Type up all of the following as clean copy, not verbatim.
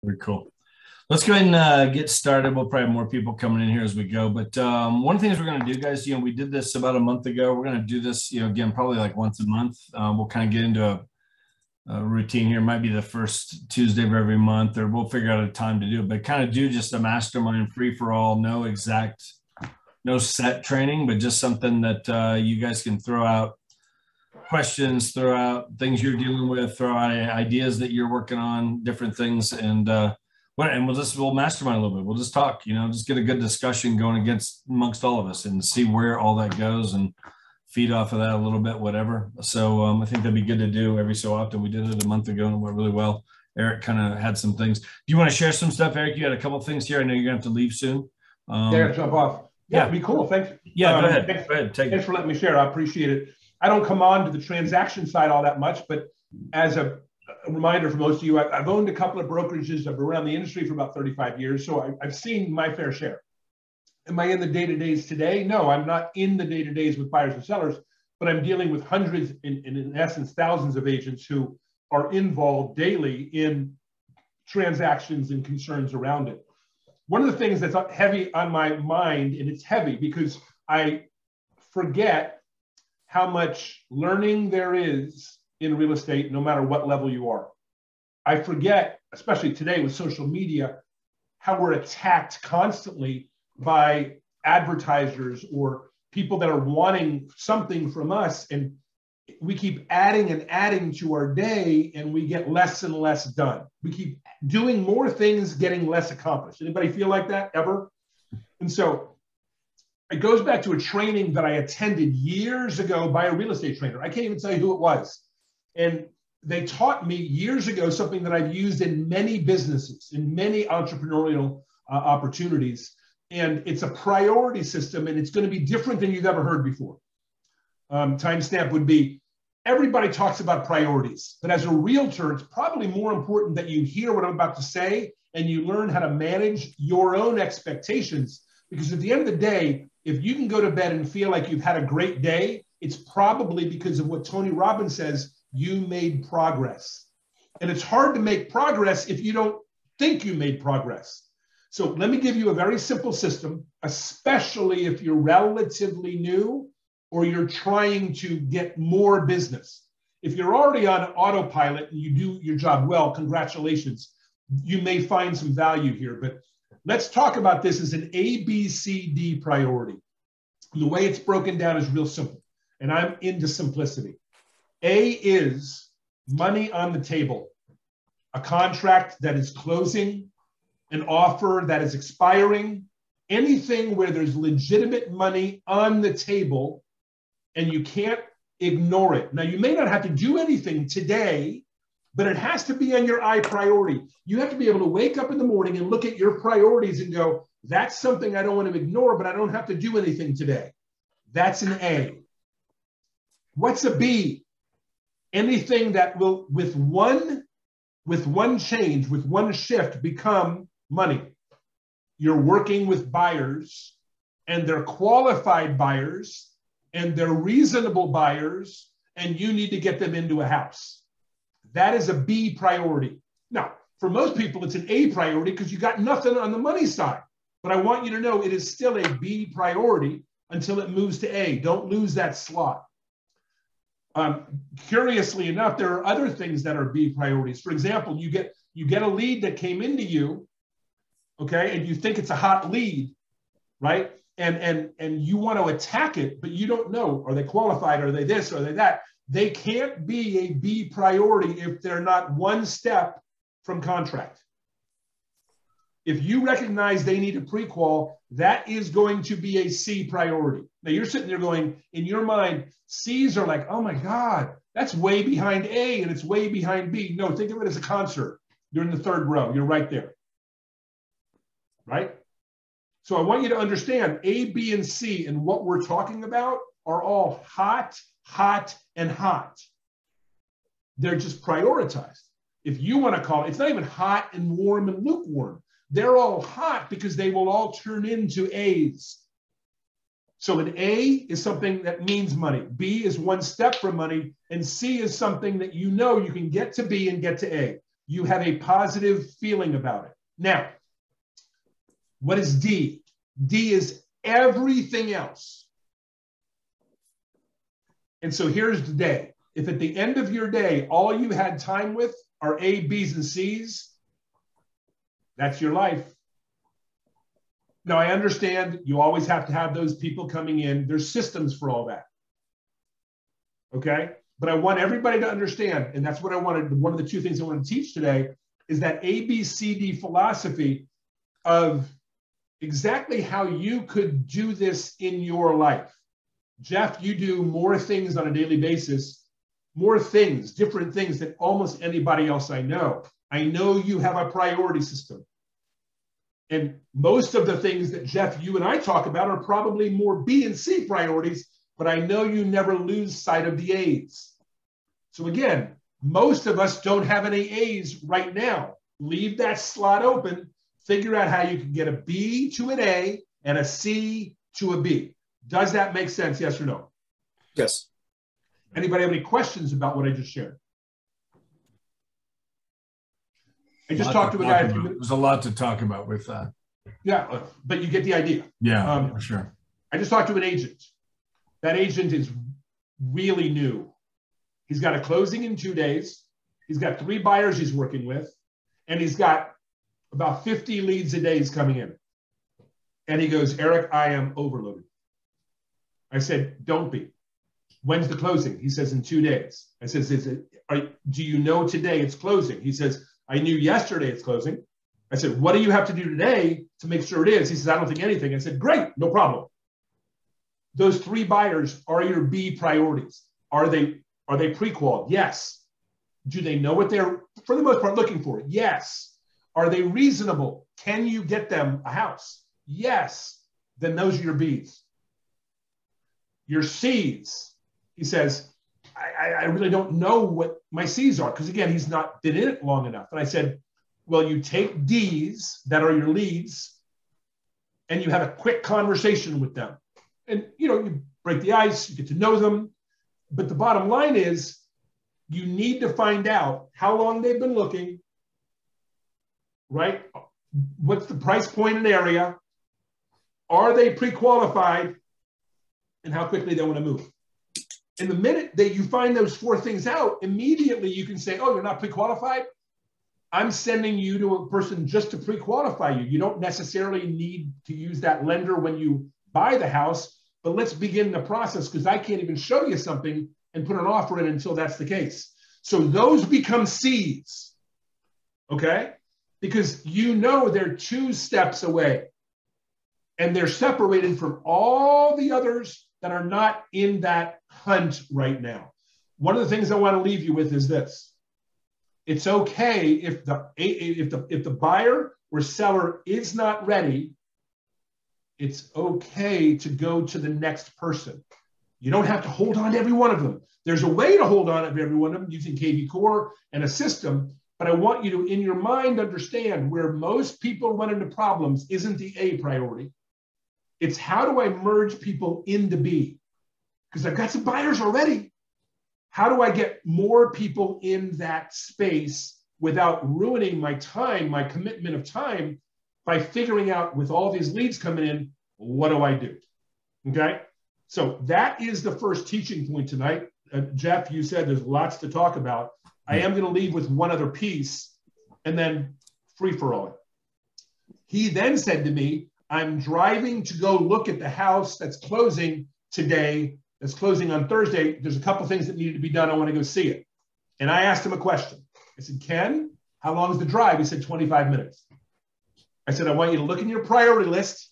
Very cool. Let's go ahead and get started. We'll probably have more people coming in here as we go. But one of the things we're going to do, guys, we did this about a month ago. We're going to do this, again, probably like once a month. We'll kind of get into a routine here. It might be the first Tuesday of every month, or we'll figure out a time to do it. But kind of do just a mastermind free for all, no set training, but just something that you guys can throw out questions, throw out things you're dealing with, throw out ideas that you're working on, different things, and we'll mastermind a little bit. We'll just talk, just get a good discussion going amongst all of us and see where all that goes and feed off of that a little bit, whatever. So I think that'd be good to do every so often. We did it a month ago and it went really well. Eric kind of had some things. Do you want to share some stuff, Eric? You had a couple of things here. I know you're gonna have to leave soon. Yeah, jump off. Yeah, it'd be cool. Thanks. Yeah, go ahead. Thanks for letting me share. I appreciate it. I don't come on to the transaction side all that much, but as a reminder for most of you, I've owned a couple of brokerages. I've been around the industry for about 35 years, so I've seen my fair share. Am I in the day-to-days today? No, I'm not in the day-to-days with buyers and sellers, but I'm dealing with hundreds, in essence, thousands of agents who are involved daily in transactions and concerns around it. One of the things that's heavy on my mind, and it's heavy because I forget how much learning there is in real estate, no matter what level you are. I forget, especially today with social media, how we're attacked constantly by advertisers or people that are wanting something from us. And we keep adding and adding to our day and we get less and less done. We keep doing more things, getting less accomplished. Anybody feel like that ever? And so it goes back to a training that I attended years ago by a real estate trainer. I can't even tell you who it was. And they taught me years ago something that I've used in many businesses, in many entrepreneurial opportunities. And it's a priority system, and it's going to be different than you've ever heard before. Timestamp would be, everybody talks about priorities, but as a realtor, it's probably more important that you hear what I'm about to say and you learn how to manage your own expectations. Because at the end of the day, if you can go to bed and feel like you've had a great day, it's probably because of what Tony Robbins says, you made progress. And it's hard to make progress if you don't think you made progress. So let me give you a very simple system, especially if you're relatively new or you're trying to get more business. If you're already on autopilot and you do your job well, congratulations. You may find some value here, but let's talk about this as an A, B, C, D priority. The way it's broken down is real simple, and I'm into simplicity. A is money on the table, a contract that is closing, an offer that is expiring, anything where there's legitimate money on the table and you can't ignore it. Now, you may not have to do anything today, but it has to be on your I priority. You have to be able to wake up in the morning and look at your priorities and go, that's something I don't want to ignore, but I don't have to do anything today. That's an A. What's a B? Anything that will, with one change, with one shift, become money. You're working with buyers, and they're qualified buyers, and they're reasonable buyers, and you need to get them into a house. That is a B priority. Now, for most people, it's an A priority because you got nothing on the money side. But I want you to know it is still a B priority until it moves to A. Don't lose that slot. Curiously enough, there are other things that are B priorities. For example, you get a lead that came into you, okay, and you think it's a hot lead, right? And you want to attack it, but you don't know, are they qualified? Are they this? Are they that? They can't be a B priority if they're not one step from contract. If you recognize they need a pre-qual, that is going to be a C priority. Now you're sitting there going, in your mind, C's are like, oh my God, that's way behind A and it's way behind B. No, think of it as a concert. You're in the third row. You're right there. Right? So I want you to understand A, B, and C and what we're talking about are all hot, hot, and hot. They're just prioritized. If you want to call it, it's not even hot and warm and lukewarm. They're all hot because they will all turn into A's. So an A is something that means money. B is one step from money. And C is something that you know you can get to B and get to A. you have a positive feeling about it. Now, what is D? D is everything else. And so here's the day. If at the end of your day, all you had time with are A, B's, and C's, that's your life. Now, I understand you always have to have those people coming in. There's systems for all that. Okay? But I want everybody to understand, and that's what I wanted, one of the two things I want to teach today is that ABCD philosophy of exactly how you could do this in your life. Jeff, you do more things on a daily basis, more things, different things than almost anybody else I know. I know you have a priority system. And most of the things that Jeff, you and I talk about are probably more B and C priorities, but I know you never lose sight of the A's. So again, most of us don't have any A's right now. Leave that slot open, figure out how you can get a B to an A and a C to a B. Does that make sense? Yes or no? Yes. Anybody have any questions about what I just shared? I just talked to a guy. There's a lot to talk about with that. Yeah, but you get the idea. Yeah, for sure. I just talked to an agent. That agent is really new. He's got a closing in 2 days. He's got 3 buyers he's working with, and he's got about 50 leads a day coming in. And he goes, Eric, I am overloaded. I said, don't be. When's the closing? He says, in 2 days. I says, do you know today it's closing? He says, I knew yesterday it's closing. I said, what do you have to do today to make sure it is? He says, I don't think anything. I said, great, no problem. Those 3 buyers are your B priorities. Are they pre-qualified? Yes. Do they know what they're, for the most part, looking for? Yes. Are they reasonable? Can you get them a house? Yes. Then those are your Bs. Your Cs, he says, I really don't know what my C's are, because again, he's not been in it long enough. And I said, well, you take D's that are your leads and you have a quick conversation with them. And, you break the ice, you get to know them. But the bottom line is you need to find out how long they've been looking, right? What's the price point and area? Are they pre-qualified? And how quickly they want to move. And the minute that you find those 4 things out, immediately you can say, oh, you're not pre-qualified? I'm sending you to a person just to pre-qualify you. You don't necessarily need to use that lender when you buy the house, but let's begin the process because I can't even show you something and put an offer in until that's the case. So those become C's, okay? Because they're 2 steps away and they're separated from all the others that are not in that hunt right now. One of the things I want to leave you with is this. It's okay if the buyer or seller is not ready, it's okay to go to the next person. You don't have to hold on to every one of them. There's a way to hold on to every one of them using KV Core and a system, but I want you to, in your mind, understand where most people run into problems isn't the A priority. It's how do I merge people into B? Because I've got some buyers already. How do I get more people in that space without ruining my time, my commitment of time, by figuring out with all these leads coming in, what do I do? Okay? So that is the first teaching point tonight. Jeff, you said there's lots to talk about. I am going to leave with one other piece and then free for all. He then said to me, I'm driving to go look at the house that's closing today, that's closing on Thursday. There's a couple things that needed to be done. I want to go see it. And I asked him a question. I said, Ken, how long is the drive? He said, 25 minutes. I said, I want you to look in your priority list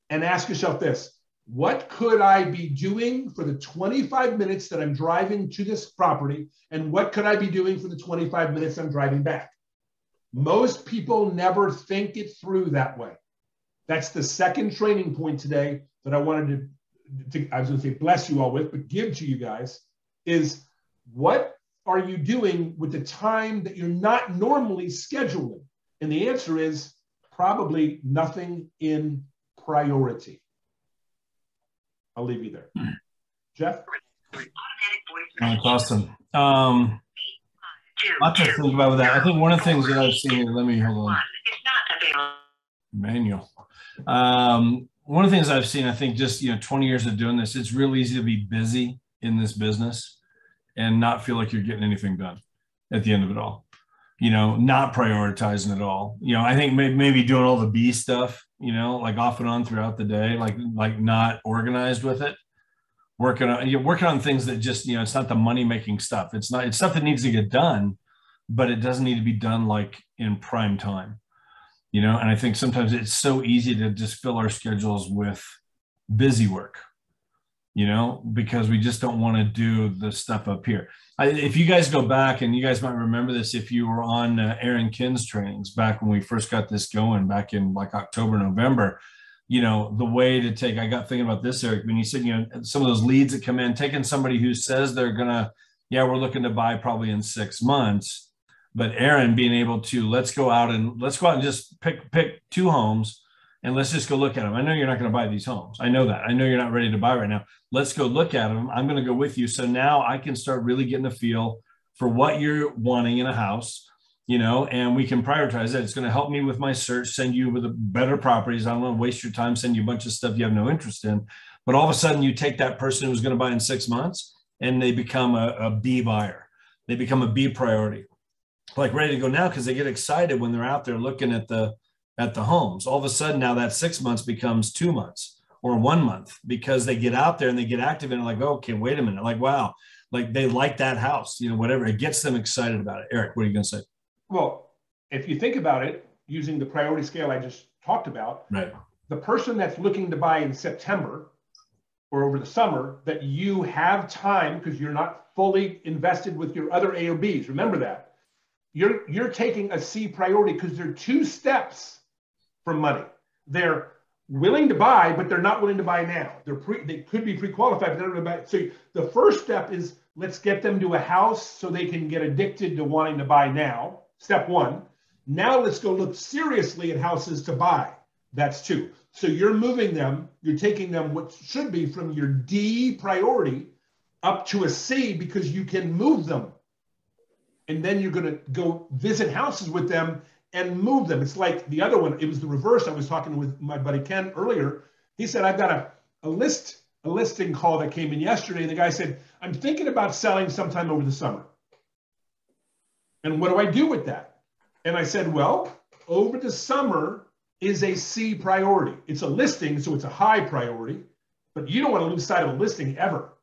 and ask yourself this. What could I be doing for the 25 minutes that I'm driving to this property? And what could I be doing for the 25 minutes I'm driving back? Most people never think it through that way. That's the second training point today that I wanted to I was going to say bless you all with, but give to you guys is what are you doing with the time that you're not normally scheduling? And the answer is probably nothing in priority. I'll leave you there. Jeff? That's awesome. Lots to think about with that. I think one of the things that I've seen here, let me hold on. Manual. One of the things I've seen, I think just, 20 years of doing this, it's real easy to be busy in this business and not feel like you're getting anything done at the end of it all, not prioritizing at all. I think maybe doing all the B stuff, like off and on throughout the day, like not organized with it, working on things that just, it's not the money making stuff. It's stuff that needs to get done, but it doesn't need to be done like in prime time. And I think sometimes it's so easy to just fill our schedules with busy work, because we just don't want to do the stuff up here. If you guys go back, and you guys might remember this, if you were on Aaron Kinn's trainings back when we first got this going back in like October, November, the way to take, I got thinking about this, Eric, when you said, some of those leads that come in, taking somebody who says they're we're looking to buy probably in 6 months. But Aaron being able to, let's go out and just pick 2 homes and let's just go look at them. I know you're not going to buy these homes. I know that. I know you're not ready to buy right now. Let's go look at them. I'm going to go with you. So now I can start really getting a feel for what you're wanting in a house, and we can prioritize that. It's going to help me with my search, send you with the better properties. I don't want to waste your time, send you a bunch of stuff you have no interest in. But all of a sudden you take that person who's going to buy in 6 months and they become a B buyer. They become a B priority. Like ready to go now because they get excited when they're out there looking at the homes. All of a sudden now that 6 months becomes 2 months or 1 month because they get out there and they get active and like, oh, okay, wait a minute. Like, wow, like they like that house, whatever. It gets them excited about it. Eric, what are you going to say? Well, if you think about it, using the priority scale I just talked about, right, the person that's looking to buy in September or over the summer, that you have time because you're not fully invested with your other A or Bs. Remember that. You're taking a C priority because they're 2 steps from money. They're willing to buy, but they're not willing to buy now. They could be pre-qualified, but they're not going to buy. So the first step is let's get them to a house so they can get addicted to wanting to buy now. Step 1. Now let's go look seriously at houses to buy. That's 2. So you're moving them. You're taking them what should be from your D priority up to a C because you can move them. And then you're going to go visit houses with them and move them. It's like the other one. It was the reverse. I was talking with my buddy Ken earlier. He said, I've got a listing call that came in yesterday. And the guy said, I'm thinking about selling sometime over the summer. And what do I do with that? And I said, well, over the summer is a C priority. It's a listing, so it's a high priority. But you don't want to lose sight of a listing ever.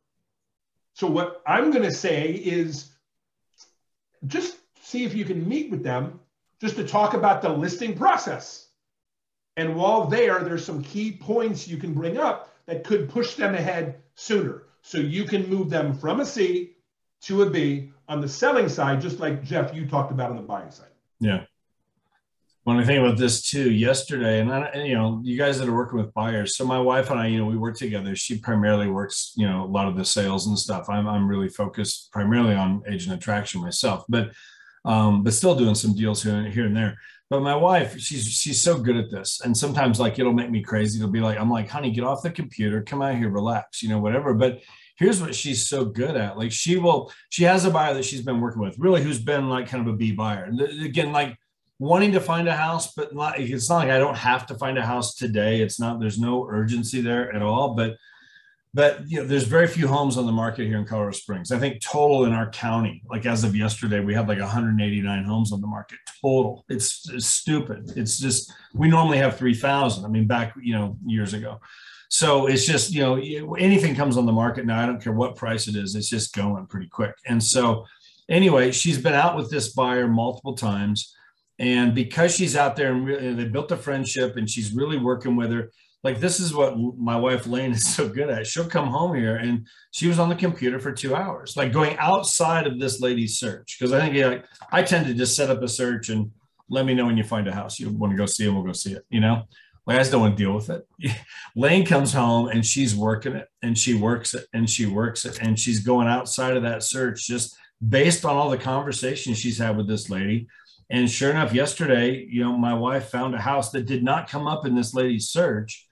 So what I'm going to say is, just see if you can meet with them just to talk about the listing process. And while there's some key points you can bring up that could push them ahead sooner. So you can move them from a C to a B on the selling side, just like Jeff, you talked about on the buying side. Yeah. When I think about this too, yesterday, and you guys that are working with buyers. So my wife and I, we work together. She primarily works, a lot of the sales and stuff. I'm really focused primarily on agent attraction myself, but still doing some deals here and there. But my wife, she's so good at this. And sometimes like, it'll make me crazy. It'll be like, I'm like, honey, get off the computer, come out here, relax, whatever. But here's what she's so good at. Like she has a buyer that she's been working with really, who's been like kind of a B buyer. And again, like, wanting to find a house, but it's not like I don't have to find a house today. There's no urgency there at all. But there's very few homes on the market here in Colorado Springs. I think total in our county, like as of yesterday, we have like 189 homes on the market total. It's stupid. It's just, we normally have 3,000. I mean, back, years ago. So it's just, anything comes on the market now, I don't care what price it is, it's just going pretty quick. And so anyway, she's been out with this buyer multiple times. And because she's out there and they built a friendship and she's really working with her, like this is what my wife Lane is so good at. She'll come home here and she was on the computer for 2 hours, like going outside of this lady's search. Because I think I tend to just set up a search and let me know when you find a house. You want to go see it, we'll go see it, Like I just don't want to deal with it. Lane comes home and she's working it and she works it and she works it. And she's going outside of that search just based on all the conversations she's had with this lady. And sure enough, yesterday, my wife found a house that did not come up in this lady's search.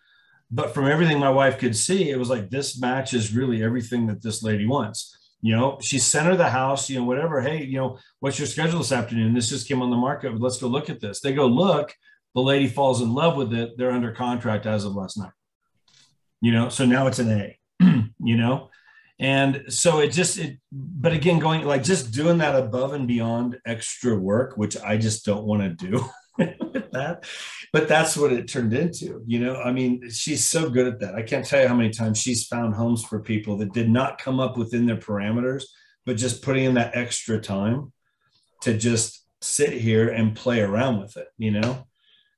But from everything my wife could see, it was like, this matches really everything that this lady wants. You know, she sent her the house, you know, whatever. Hey, you know, what's your schedule this afternoon? This just came on the market. Let's go look at this. They go look. The lady falls in love with it. They're under contract as of last night. You know, so now it's an A. You know, and so but again, going like just doing that above and beyond extra work, which I just don't want to do with that. But that's what it turned into. You know, I mean, she's so good at that. I can't tell you how many times she's found homes for people that did not come up within their parameters, but just putting in that extra time to just sit here and play around with it, you know?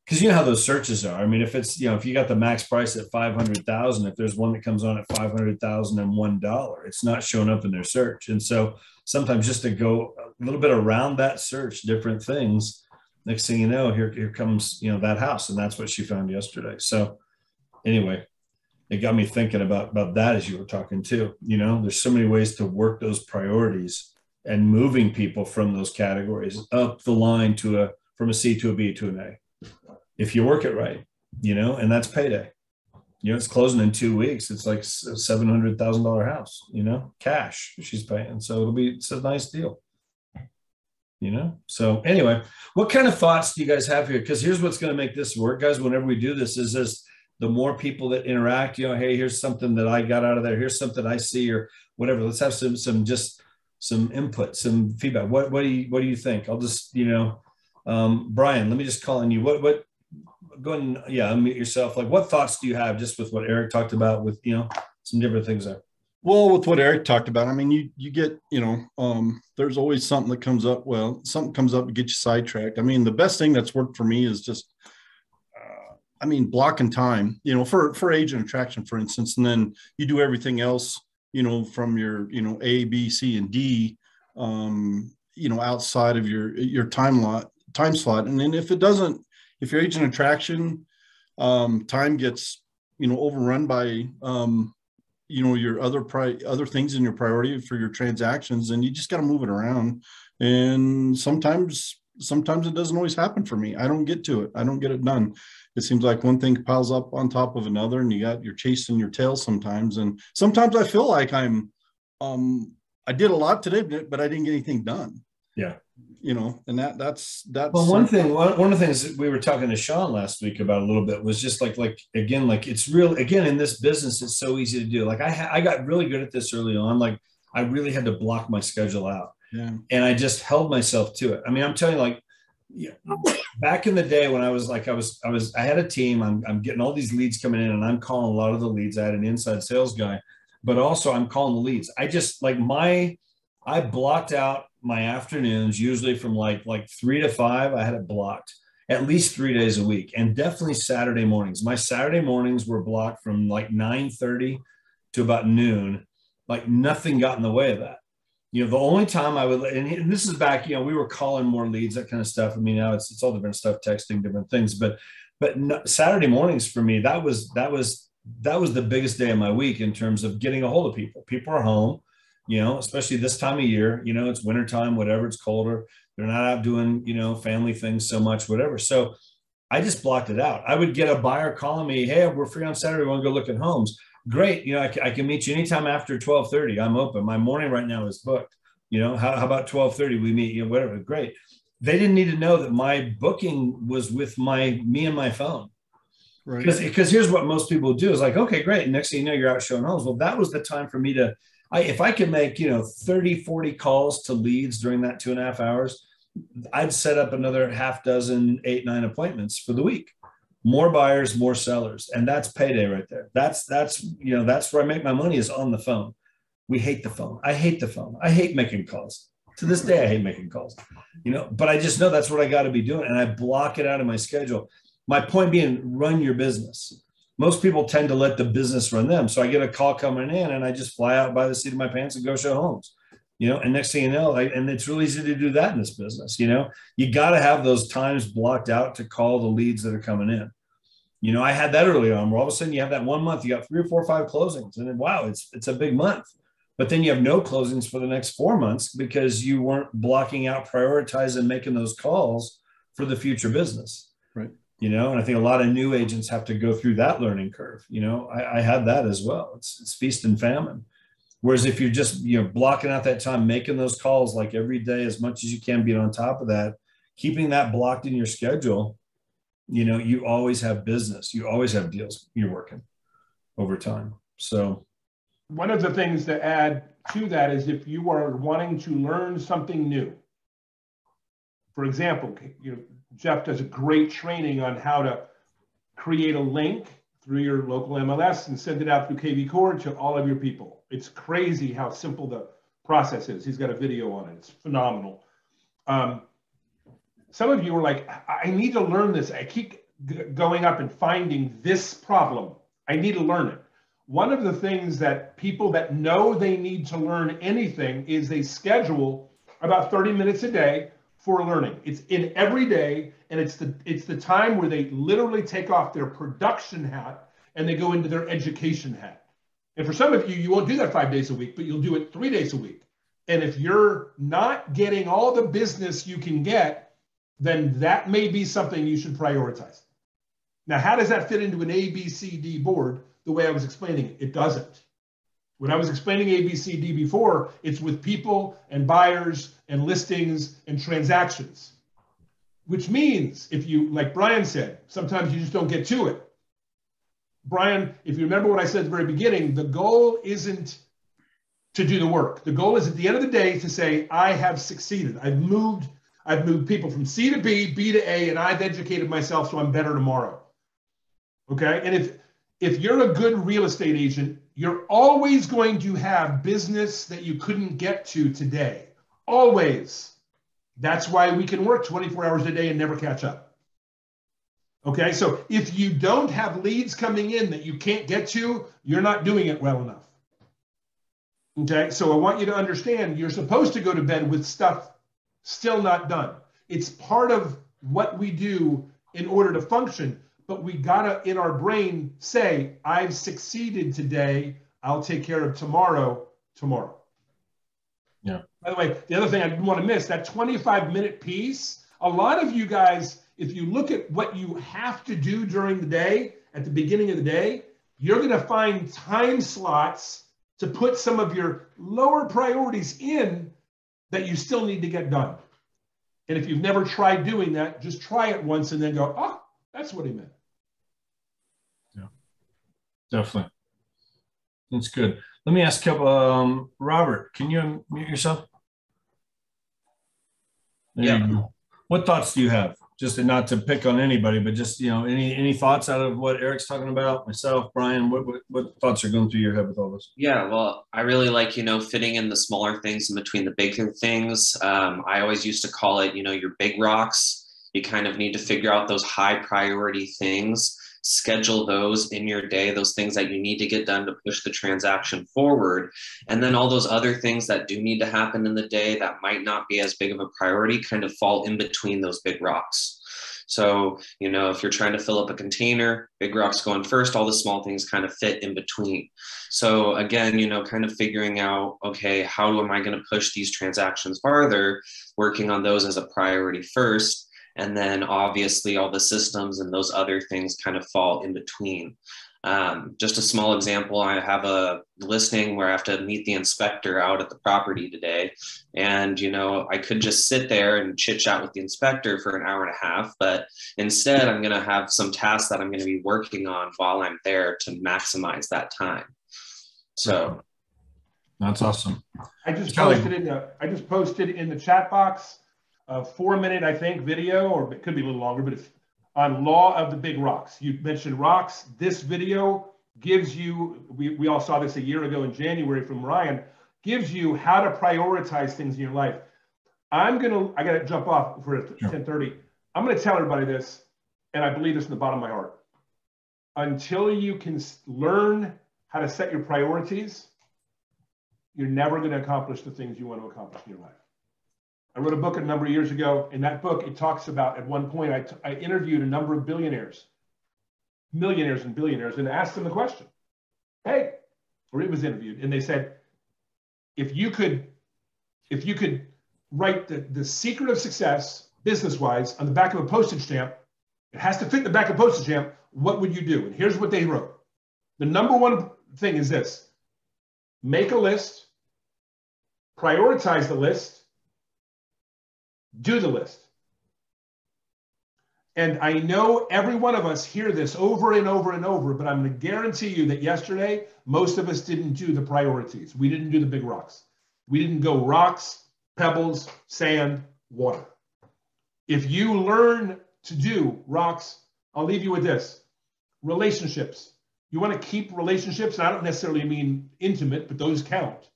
Because you know how those searches are. I mean, if it's, you know, if you got the max price at 500,000, if there's one that comes on at $500,001, it's not showing up in their search. And so sometimes just to go a little bit around that search, different things, next thing you know, here comes, you know, that house. And that's what she found yesterday. So anyway, it got me thinking about that as you were talking too. You know, there's so many ways to work those priorities and moving people from those categories up the line from a C to a B to an A. If you work it right, you know, and that's payday. You know, it's closing in 2 weeks. It's like a $700,000 house, you know, cash she's paying. So it's a nice deal, you know? So anyway, what kind of thoughts do you guys have here? Because here's what's going to make this work, guys. Whenever we do this, is this the more people that interact, you know, hey, here's something that I got out of there. Here's something I see or whatever. Let's have some input, some feedback. What do you think? I'll just, you know, Brian, let me just call on you. What go ahead and unmute yourself. Like, what thoughts do you have just with what Eric talked about with, you know, some different things there? Well, with what Eric talked about, I mean, you get, you know, there's always something that comes up. Well, something comes up to get you sidetracked. I mean, the best thing that's worked for me is just, blocking time, you know, for agent attraction, for instance, and then you do everything else, you know, from your, you know, A, B, C, and D, you know, outside of your time slot. And then if your agent attraction time gets, you know, overrun by, you know, your other things in your priority for your transactions, and you just got to move it around. And sometimes it doesn't always happen for me. I don't get to it. I don't get it done. It seems like one thing piles up on top of another, and you're chasing your tail sometimes. And sometimes I feel like I did a lot today, but I didn't get anything done. Yeah. You know, and that's well, one of the things that we were talking to Shaune last week about a little bit was just like again, like it's real again in this business, it's so easy to do. Like I got really good at this early on. Like I really had to block my schedule out. Yeah. And I just held myself to it. I mean, I'm telling you, like, back in the day when I was like, I had a team, I'm getting all these leads coming in, and I'm calling a lot of the leads. I had an inside sales guy, but also I'm calling the leads. I just like I blocked out my afternoons, usually from like 3 to 5. I had it blocked at least 3 days a week, and definitely Saturday mornings. My Saturday mornings were blocked from like 9:30 to about noon. Like nothing got in the way of that. You know, the only time I would, and this is back, you know, we were calling more leads, that kind of stuff. I mean, now it's all different stuff, texting, different things. But Saturday mornings for me, that was the biggest day of my week in terms of getting a hold of people. People are home, you know, especially this time of year. You know, it's wintertime, whatever, it's colder. They're not out doing, you know, family things so much, whatever. So I just blocked it out. I would get a buyer calling me, hey, we're free on Saturday. We want to go look at homes. Great. You know, I can meet you anytime after 12:30. I'm open. My morning right now is booked. You know, how about 12:30? We meet, you know, whatever. Great. They didn't need to know that my booking was with me and my phone. Right. Because here's what most people do is like, okay, great. Next thing you know, you're out showing homes. Well, that was the time for me to, if I could make, you know, 30, 40 calls to leads during that 2.5 hours, I'd set up another half dozen, 8, 9 appointments for the week. More buyers, more sellers. And that's payday right there. That's, you know, that's where I make my money, is on the phone. We hate the phone. I hate the phone. I hate making calls. To this day, I hate making calls, you know, but I just know that's what I got to be doing. And I block it out of my schedule. My point being, run your business. Most people tend to let the business run them. So I get a call coming in and I just fly out by the seat of my pants and go show homes, you know, and next thing you know, and it's really easy to do that in this business. You know, you got to have those times blocked out to call the leads that are coming in. You know, I had that early on, where all of a sudden you have that 1 month, you got 3 or 4 or 5 closings, and then, wow, it's a big month. But then you have no closings for the next 4 months because you weren't blocking out, prioritizing, making those calls for the future business. Right. You know, and I think a lot of new agents have to go through that learning curve. You know, I had that as well. It's feast and famine. Whereas if you're just, blocking out that time, making those calls like every day as much as you can, being on top of that, keeping that blocked in your schedule, you always have business. You always have deals you're working over time. So one of the things to add to that is if you are wanting to learn something new, for example, Jeff does a great training on how to create a link through your local MLS and send it out through KV Core to all of your people. It's crazy how simple the process is. He's got a video on it. It's phenomenal. Some of you are like, I need to learn this. I keep going up and finding this problem. I need to learn it. One of the things that people that know they need to learn anything is they schedule about 30 minutes a day for learning. It's in every day, and it's the time where they literally take off their production hat and they go into their education hat. And for some of you, you won't do that 5 days a week, but you'll do it 3 days a week. And if you're not getting all the business you can get, then that may be something you should prioritize. Now, how does that fit into an ABCD board the way I was explaining it? It doesn't. When I was explaining ABCD before, it's with people and buyers and listings and transactions, which means if you, like Brian said, sometimes you just don't get to it. Brian, if you remember what I said at the very beginning, the goal isn't to do the work. The goal is at the end of the day to say, I have succeeded. I've moved people from C to B, B to A, and I've educated myself so I'm better tomorrow. Okay? And if you're a good real estate agent, you're always going to have business that you couldn't get to today. Always. That's why we can work 24 hours a day and never catch up. Okay, so if you don't have leads coming in that you can't get to, you're not doing it well enough. Okay, so I want you to understand you're supposed to go to bed with stuff still not done. It's part of what we do in order to function, but we gotta, in our brain, say, I've succeeded today, I'll take care of tomorrow. Yeah. By the way, the other thing I didn't want to miss, that 25-minute piece, a lot of you guys, if you look at what you have to do during the day, at the beginning of the day, you're going to find time slots to put some of your lower priorities in that you still need to get done. And if you've never tried doing that, just try it once and then go, oh, that's what he meant. Yeah, definitely. That's good. Let me ask you, Robert, can you unmute yourself? There you go. What thoughts do you have? Just not to pick on anybody, but just, any thoughts out of what Eric's talking about? Myself, Brian, what thoughts are going through your head with all this? Yeah, well, I really like, fitting in the smaller things in between the bigger things. I always used to call it, your big rocks. You kind of need to figure out those high priority things, schedule those in your day, those things that you need to get done to push the transaction forward. And then all those other things that do need to happen in the day that might not be as big of a priority kind of fall in between those big rocks. So, if you're trying to fill up a container, big rocks going first, all the small things kind of fit in between. So again, kind of figuring out, okay, how am I going to push these transactions farther, working on those as a priority first. And then obviously all the systems and those other things kind of fall in between. Just a small example, I have a listing where I have to meet the inspector out at the property today. And, I could just sit there and chit chat with the inspector for an hour and a half, but instead I'm going to have some tasks that I'm going to be working on while I'm there to maximize that time. So that's awesome. I just posted in the chat box a 4-minute, I think, video, or it could be a little longer, but it's on law of the big rocks. You mentioned rocks. This video gives you, we all saw this a year ago in January from Ryan, gives you how to prioritize things in your life. I got to jump off for 10:30. I'm going to tell everybody this, and I believe this from the bottom of my heart. Until you can learn how to set your priorities, you're never going to accomplish the things you want to accomplish in your life. I wrote a book a number of years ago. In that book, it talks about, at one point, I interviewed a number of billionaires, millionaires and billionaires, and asked them the question, hey, or it was interviewed, and they said, if you could write the secret of success, business-wise, on the back of a postage stamp, it has to fit in the back of a postage stamp, what would you do? And here's what they wrote. The number one thing is this: make a list, prioritize the list, do the list. And I know every one of us hear this over and over and over, but I'm going to guarantee you that yesterday, most of us didn't do the priorities. We didn't do the big rocks. We didn't go rocks, pebbles, sand, water. If you learn to do rocks, I'll leave you with this. Relationships. You want to keep relationships, and I don't necessarily mean intimate, but those count.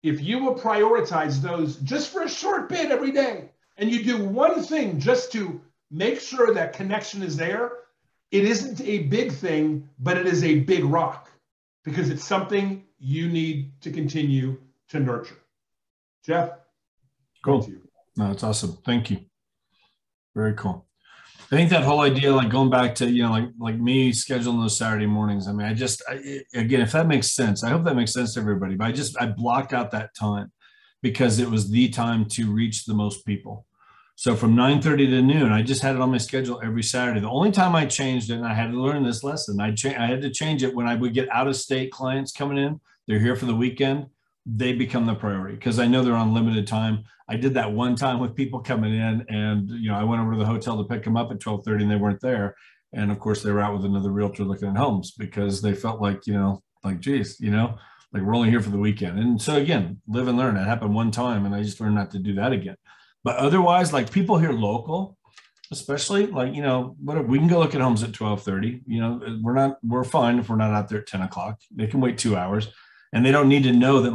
If you will prioritize those just for a short bit every day, and you do one thing just to make sure that connection is there, it isn't a big thing, but it is a big rock because it's something you need to continue to nurture. Jeff? Cool. No, that's awesome. Thank you. Very cool. I think that whole idea, like going back to, like me scheduling those Saturday mornings. I mean, again, if that makes sense, I hope that makes sense to everybody, but I blocked out that time because it was the time to reach the most people. So from 9:30 to noon, I just had it on my schedule every Saturday. The only time I changed it, and I had to learn this lesson, I had to change it when I would get out-of-state clients coming in. They're here for the weekend. They become the priority because I know they're on limited time. I did that one time with people coming in, and I went over to the hotel to pick them up at 12:30, and they weren't there. And of course, they were out with another realtor looking at homes because they felt like, geez, like we're only here for the weekend. And so again, live and learn. It happened one time, and I just learned not to do that again. But otherwise, like people here local, especially like, whatever, we can go look at homes at 12:30. We're fine if we're not out there at 10 o'clock. They can wait 2 hours, and they don't need to know that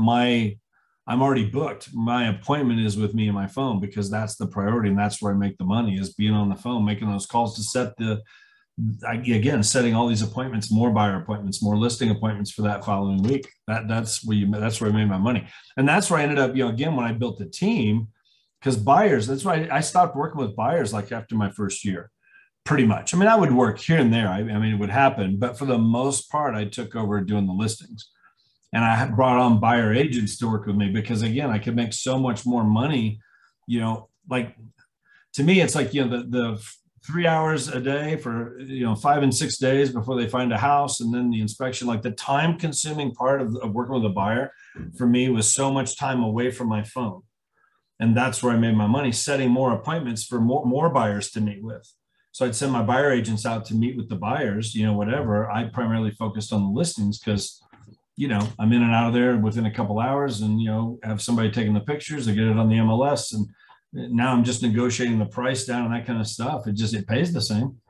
I'm already booked. My appointment is with me and my phone because that's the priority. And that's where I make the money, is being on the phone, making those calls to set setting all these appointments, more buyer appointments, more listing appointments for that following week. That's where I made my money. And that's where I ended up, again, when I built the team, because buyers, that's why I stopped working with buyers like after my first year, pretty much. I mean, I would work here and there. I mean, it would happen, but for the most part, I took over doing the listings. And I brought on buyer agents to work with me because, again, I could make so much more money. Like to me, it's like, the 3 hours a day for, 5 and 6 days before they find a house. And then the inspection, like the time consuming part of working with a buyer for me was so much time away from my phone. And that's where I made my money, setting more appointments for more buyers to meet with. So I'd send my buyer agents out to meet with the buyers, whatever. I primarily focused on the listings because, I'm in and out of there within a couple hours and, have somebody taking the pictures, I get it on the MLS. And now I'm just negotiating the price down and that kind of stuff. It pays the same,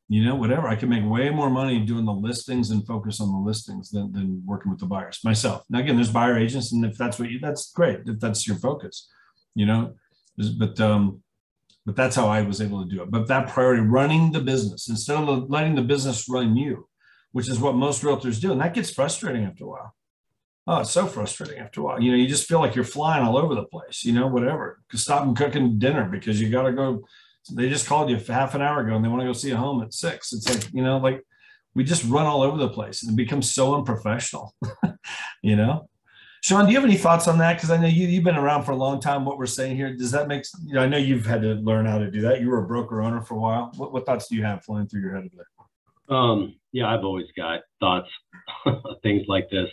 whatever. I can make way more money doing the listings and focus on the listings than working with the buyers myself. Now, again, there's buyer agents. And if that's that's great. If that's your focus. But that's how I was able to do it. But that priority, running the business instead of letting the business run you, which is what most realtors do. And that gets frustrating after a while. Oh, it's so frustrating after a while. You just feel like you're flying all over the place, whatever. Stop them cooking dinner because you got to go. They just called you half an hour ago and they want to go see a home at 6. It's like, like we just run all over the place and it becomes so unprofessional, Shaune, do you have any thoughts on that? Because I know you've been around for a long time. What we're saying here, does that make sense? I know you've had to learn how to do that. You were a broker owner for a while. What thoughts do you have flowing through your head there? Yeah, I've always got thoughts, things like this.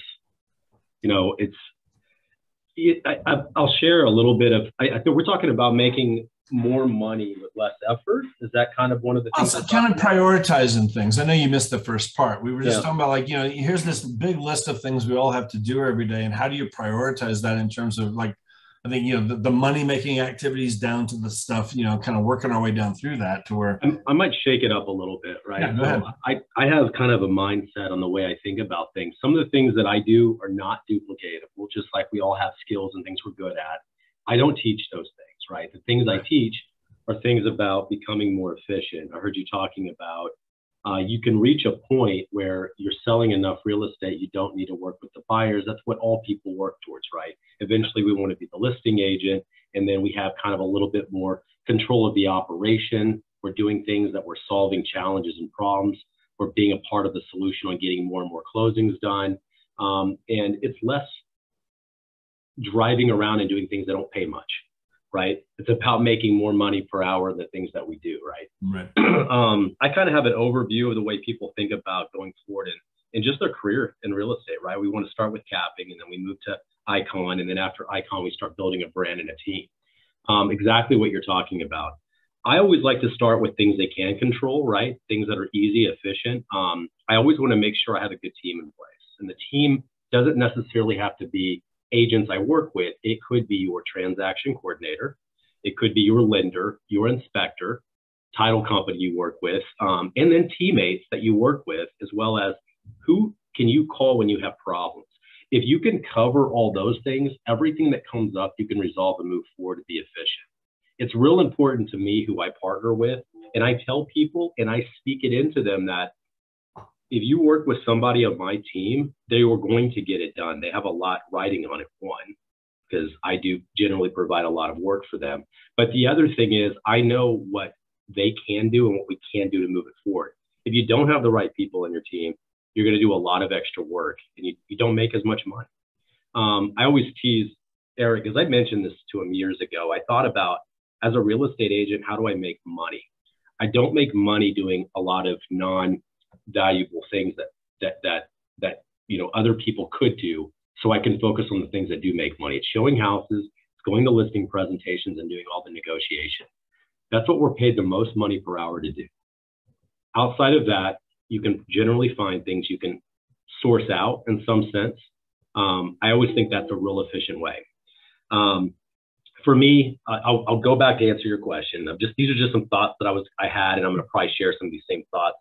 I'll share a little bit of, I think we're talking about making more money with less effort. Is that kind of one of the things? Also, kind of prioritizing things. I know you missed the first part. We were just talking about here's this big list of things we all have to do every day. And how do you prioritize that in terms of I think, the money-making activities down to the stuff, kind of working our way down through that to where. I might shake it up a little bit, right? Yeah, go ahead. I have kind of a mindset on the way I think about things. Some of the things that I do are not duplicatable, just like we all have skills and things we're good at. I don't teach those things, right? The things I teach are things about becoming more efficient. I heard you talking about you can reach a point where you're selling enough real estate, you don't need to work with the buyers. That's what all people work towards, right? Eventually, we want to be the listing agent, and then we have kind of a little bit more control of the operation. We're doing things that we're solving challenges and problems. We're being a part of the solution on getting more and more closings done. And it's less driving around and doing things that don't pay much, right? It's about making more money per hour, the things that we do, right? Right. I kind of have an overview of the way people think about going forward and and just their career in real estate, right? We want to start with capping, and then we move to Icon. And then after Icon, we start building a brand and a team. Exactly what you're talking about. I always like to start with things they can control, right? Things that are easy, efficient. I always want to make sure I have a good team in place. And the team doesn't necessarily have to be agents I work with. It could be your transaction coordinator. It could be your lender, your inspector, title company you work with, and then teammates that you work with, as well as who can you call when you have problems. If you can cover all those things, everything that comes up, you can resolve and move forward to be efficient. It's real important to me who I partner with. And I tell people, and I speak it into them, that if you work with somebody on my team, they are going to get it done. They have a lot riding on it, one, because I do generally provide a lot of work for them. But the other thing is, I know what they can do and what we can do to move it forward. If you don't have the right people on your team, you're going to do a lot of extra work, and you don't make as much money. I always tease Eric, because I mentioned this to him years ago. I thought about, as a real estate agent, how do I make money? I don't make money doing a lot of non-valuable things that other people could do, so I can focus on the things that do make money. It's showing houses, it's going to listing presentations, and doing all the negotiation. That's what we're paid the most money per hour to do. Outside of that, you can generally find things you can source out in some sense. I always think that's a real efficient way. For me, I'll go back to answer your question. These are just some thoughts that I had, and I'm going to probably share some of these same thoughts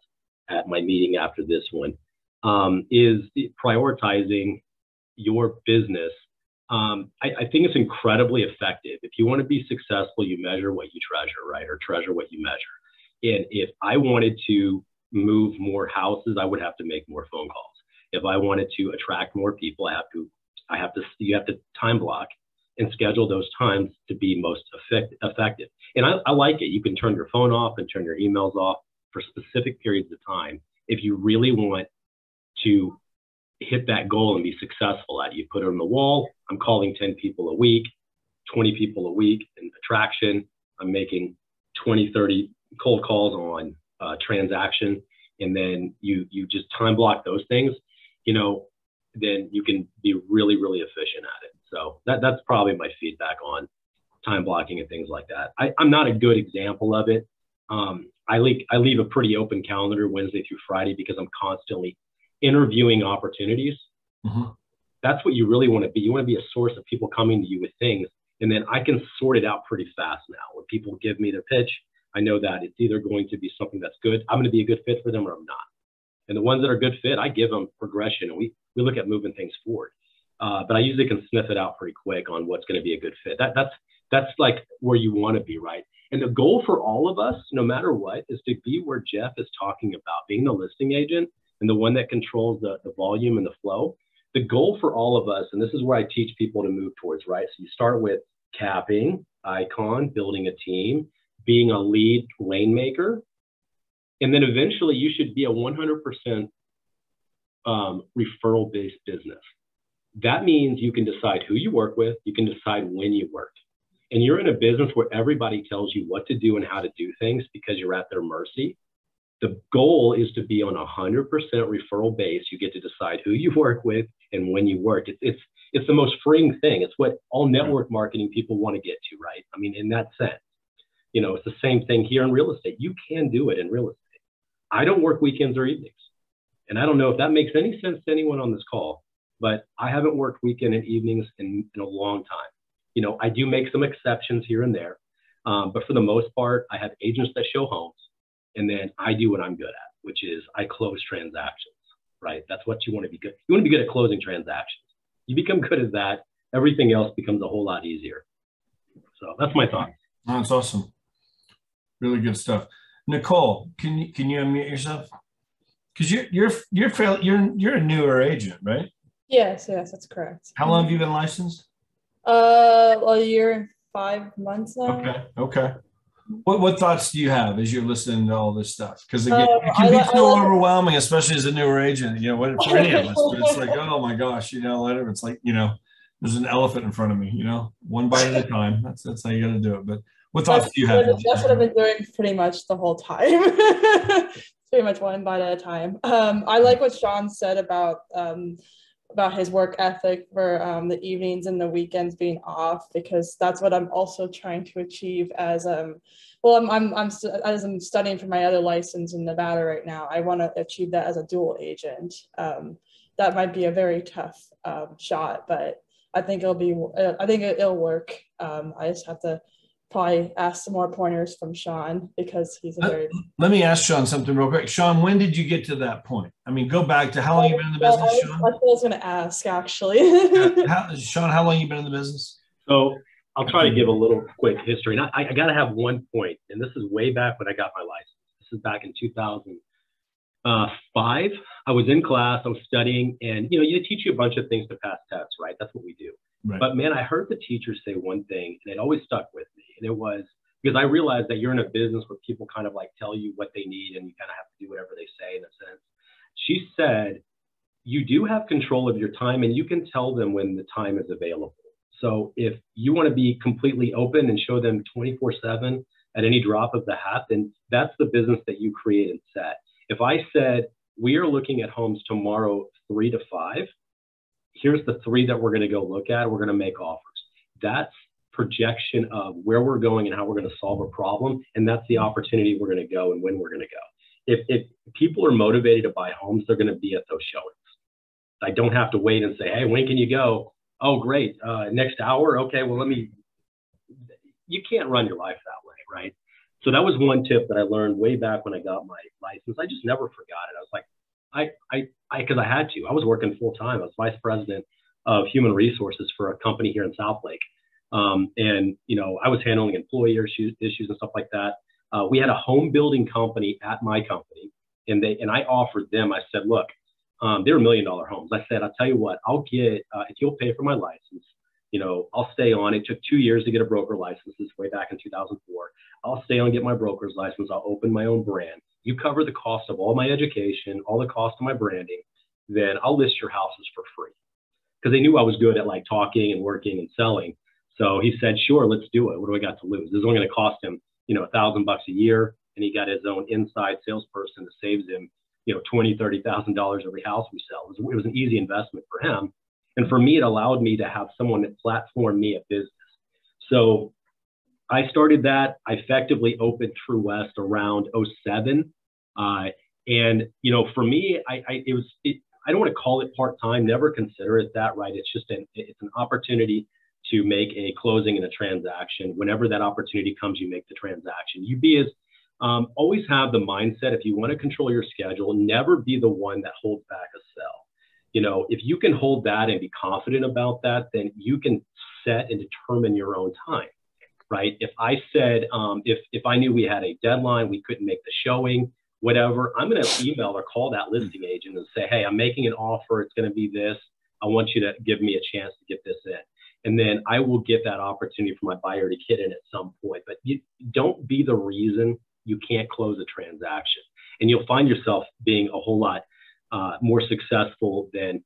at my meeting after this one. Is prioritizing your business. I think it's incredibly effective. If you want to be successful, you measure what you treasure, right? Or treasure what you measure. And if I wanted to move more houses, I would have to make more phone calls. If I wanted to attract more people, you have to time block and schedule those times to be most effective. And I like it. You can turn your phone off and turn your emails off for specific periods of time. If you really want to hit that goal and be successful at it, you put it on the wall. I'm calling 10 people a week, 20 people a week in attraction. I'm making 20, 30 cold calls on transaction. And then you just time block those things, then you can be really, really efficient at it. So that's probably my feedback on time blocking and things like that. I'm not a good example of it. I leave a pretty open calendar Wednesday through Friday because I'm constantly interviewing opportunities. Mm-hmm. That's what you really want to be. You want to be a source of people coming to you with things. And then I can sort it out pretty fast now. When people give me their pitch, I know that it's either going to be something that's good, I'm going to be a good fit for them, or I'm not. And the ones that are good fit, I give them progression, and we look at moving things forward. But I usually can sniff it out pretty quick on what's going to be a good fit. That's like where you want to be, right? And the goal for all of us, no matter what, is to be where Jeff is talking about, being the listing agent and the one that controls the volume and the flow. The goal for all of us, and this is where I teach people to move towards, right? So you start with capping, Icon, building a team, being a lead lane maker, and then eventually you should be a 100% referral-based business. That means you can decide who you work with, you can decide when you work. And you're in a business where everybody tells you what to do and how to do things because you're at their mercy. The goal is to be on a 100% referral base. You get to decide who you work with and when you work. It's the most freeing thing. It's what all network marketing people want to get to, right? I mean, in that sense, it's the same thing here in real estate. You can do it in real estate. I don't work weekends or evenings. And I don't know if that makes any sense to anyone on this call, but I haven't worked weekend and evenings in a long time. I do make some exceptions here and there, but for the most part, I have agents that show homes, and then I do what I'm good at, which is I close transactions, right? That's what you want to be good. You want to be good at closing transactions. You become good at that, everything else becomes a whole lot easier. So that's my thought. Oh, that's awesome. Really good stuff. Nicole, can you unmute yourself? Because you're a newer agent, right? Yes, that's correct. How long have you been licensed? A year and 5 months now. Okay. What thoughts do you have as you're listening to all this stuff? Because again, it can be so overwhelming, especially as a newer agent. What for any of us? But it's like, oh my gosh, later it's like, there's an elephant in front of me. One bite at a time. That's how you got to do it. But what thoughts do you have? That's what I've been doing pretty much the whole time. To be pretty much one bite at a time. I like what Shaune said about his work ethic for the evenings and the weekends being off, because that's what I'm also trying to achieve as as I'm studying for my other license in Nevada right now. I want to achieve that as a dual agent. That might be a very tough shot, but I think it'll work. I just have to probably ask some more pointers from Shaune, because he's a very... Let me ask Shaune something real quick. Shaune, when did you get to that point? I mean, go back to how long you've been in the business, Shaune? That's what I was going to ask, actually. Shaune, how long you been in the business? So I'll try to give a little quick history. And I got to have one point, and this is way back when I got my license. This is back in 2005. I was in class, I was studying, and you teach you a bunch of things to pass tests, right? That's what we do. Right. But man, I heard the teacher say one thing, and it always stuck with me. And it was because I realized that you're in a business where people kind of like tell you what they need, and you kind of have to do whatever they say in a sense. She said, you do have control of your time, and you can tell them when the time is available. So if you want to be completely open and show them 24/7 at any drop of the hat, then that's the business that you create and set. If I said, we are looking at homes tomorrow, 3 to 5, here's the 3 that we're going to go look at, we're going to make offers. That's projection of where we're going and how we're going to solve a problem. And that's the opportunity we're going to go and when we're going to go. If people are motivated to buy homes, they're going to be at those showings. I don't have to wait and say, hey, when can you go? Oh, great. Next hour. Okay, well, you can't run your life that way, right? So that was one tip that I learned way back when I got my license. I just never forgot it. I was like, because I had to. I was working full time. I was vice president of human resources for a company here in South Lake. And, I was handling employee issues and stuff like that. We had a home building company at my company, and I offered them, I said, look, they were $1 million homes. I said, I'll tell you what, I'll get, if you'll pay for my license, I'll stay on. It took 2 years to get a broker license. This way back in 2004. I'll stay on and get my broker's license. I'll open my own brand. You cover the cost of all my education, all the cost of my branding, then I'll list your houses for free. Because they knew I was good at like talking and working and selling. So he said, sure, let's do it. What do I got to lose? This is only going to cost him, $1,000 a year. And he got his own inside salesperson that saves him, $20,000, $30,000 every house we sell. It was an easy investment for him. And for me, it allowed me to have someone that platformed me a business. So I started that. I effectively opened True West around 2007. And, for me, I don't want to call it part-time, never consider it that, right? It's just it's an opportunity to make a closing and a transaction. Whenever that opportunity comes, you make the transaction. Always have the mindset, if you want to control your schedule, never be the one that holds back a sell. If you can hold that and be confident about that, then you can set and determine your own time, right? If I said, if I knew we had a deadline, we couldn't make the showing, whatever, I'm going to email or call that listing agent and say, hey, I'm making an offer. It's going to be this. I want you to give me a chance to get this in. And then I will get that opportunity for my buyer to get in at some point. But you don't be the reason you can't close a transaction. And you'll find yourself being a whole lot more successful than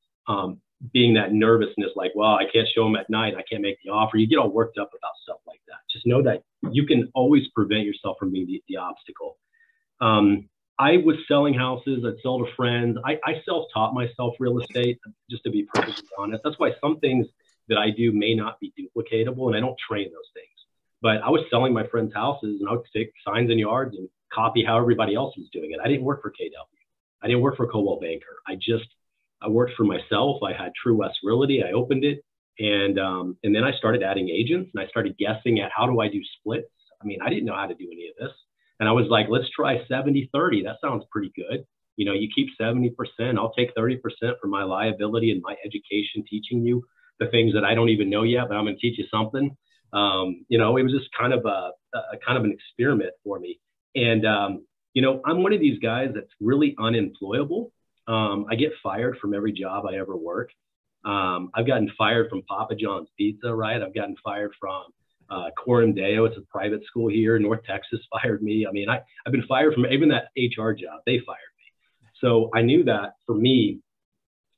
being that nervousness, like, well, I can't show them at night. I can't make the offer. You get all worked up about stuff like that. Just know that you can always prevent yourself from being the obstacle. I was selling houses. I'd sell to friends. I self-taught myself real estate, just to be perfectly honest. That's why some things that I do may not be duplicatable, and I don't train those things. But I was selling my friends' houses, and I would stick signs in yards and copy how everybody else was doing it. I didn't work for KW. I didn't work for Coldwell Banker. I worked for myself. I had True West Realty. I opened it, and then I started adding agents, and I started guessing at how do I do splits. I mean, I didn't know how to do any of this. And I was like, let's try 70-30. That sounds pretty good. You keep 70%. I'll take 30% for my liability and my education, teaching you the things that I don't even know yet, but I'm going to teach you something. It was just kind of an experiment for me. And, I'm one of these guys that's really unemployable. I get fired from every job I ever work. I've gotten fired from Papa John's Pizza, right? I've gotten fired from Coram Deo. It's a private school here. North Texas fired me. I mean, I've been fired from even that HR job. They fired me. So I knew that for me,